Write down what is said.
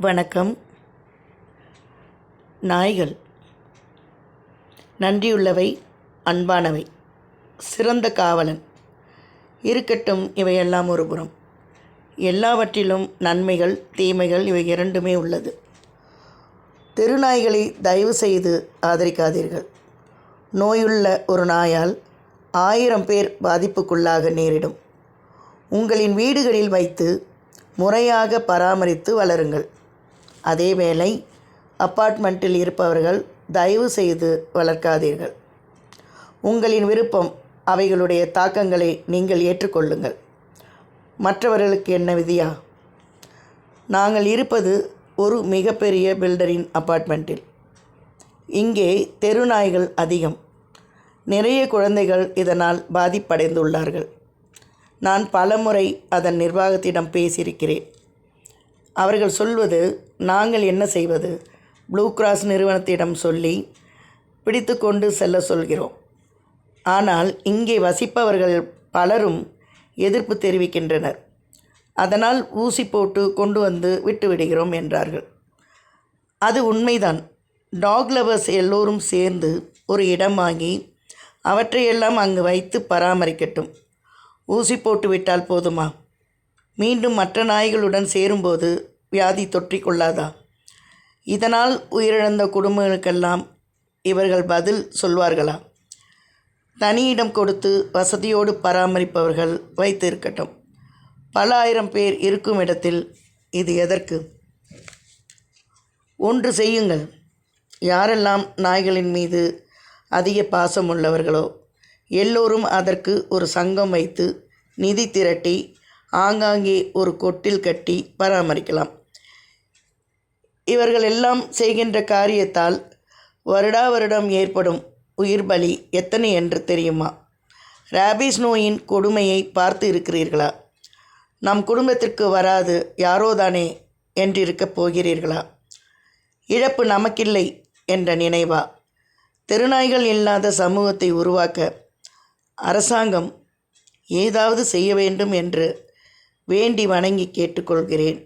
வணக்கம். நாய்கள் நன்றியுள்ளவை, அன்பானவை, சிறந்த காவலன். இருக்கட்டும், இவையெல்லாம் ஒருபுறம். எல்லாவற்றிலும் நன்மைகள், தீமைகள் இவை இரண்டுமே உள்ளது. தெருநாய்களை தயவு செய்து ஆதரிக்காதீர்கள். நோயுள்ள ஒரு நாயால் 1000 பேர் பாதிப்புக்குள்ளாக நேரிடும். உங்களின் வீடுகளில் வைத்து முறையாக பராமரித்து வளருங்கள். அதேவேளை அப்பார்ட்மெண்ட்டில் இருப்பவர்கள் தயவு செய்து வளர்க்காதீர்கள். உங்களின் விருப்பம், அவைகளுடைய தாக்கங்களை நீங்கள் ஏற்றுக்கொள்ளுங்கள். மற்றவர்களுக்கு என்ன விதியா? நாங்கள் இருப்பது ஒரு மிகப்பெரிய பில்டரின் அப்பார்ட்மெண்ட்டில். இங்கே தெருநாய்கள் அதிகம். நிறைய குழந்தைகள் இதனால் பாதிப்படைந்துள்ளார்கள். நான் பலமுறை அதன் நிர்வாகத்திடம் பேசியிருக்கிறேன். அவர்கள் சொல்வது, நாங்கள் என்ன செய்வது, ப்ளூ கிராஸ் நிறுவனத்திடம் சொல்லி பிடித்து கொண்டு செல்ல சொல்கிறோம். ஆனால் இங்கே வசிப்பவர்கள் பலரும் எதிர்ப்பு தெரிவிக்கின்றனர். அதனால் ஊசி போட்டு கொண்டு வந்து விட்டுவிடுகிறோம் என்றார்கள். அது உண்மைதான். டாக் லவர்ஸ் எல்லோரும் சேர்ந்து ஒரு இடம் வாங்கி அவற்றையெல்லாம் அங்கு வைத்து பராமரிக்கட்டும். ஊசி போட்டு விட்டால் போதுமா? மீண்டும் மற்ற நாய்களுடன் சேரும்போது வியாதி தொற்றிக்கொள்ளாதா? இதனால் உயிரிழந்த குடும்பங்களுக்கெல்லாம் இவர்கள் பதில் சொல்வார்களா? தனியிடம் கொடுத்து வசதியோடு பராமரிப்பவர்கள் வைத்து இருக்கட்டும். பல 1000 பேர் இருக்கும் இடத்தில் இது எதற்கு? ஒன்று செய்யுங்கள். யாரெல்லாம் நாய்களின் மீது அதிக பாசம் உள்ளவர்களோ எல்லோரும் அதற்கு ஒரு சங்கம் வைத்து நிதி திரட்டி ஆங்காங்கே ஒரு கொட்டில் கட்டி பராமரிக்கலாம். இவர்கள் எல்லாம் செய்கின்ற காரியத்தால் வருடம் ஏற்படும் உயிர் பலி எத்தனை என்று தெரியுமா? ரேபீஸ் நோயின் கொடுமையை பார்த்து இருக்கிறீர்களா? நம் குடும்பத்திற்கு வராது யாரோதானே என்றிருக்கப் போகிறீர்களா? இழப்பு நமக்கில்லை என்ற நினைவா? தெருநாய்கள் இல்லாத சமூகத்தை உருவாக்க அரசாங்கம் ஏதாவது செய்ய வேண்டும் என்று வேண்டி வணங்கி கேட்டுக்கொள்கிறேன்.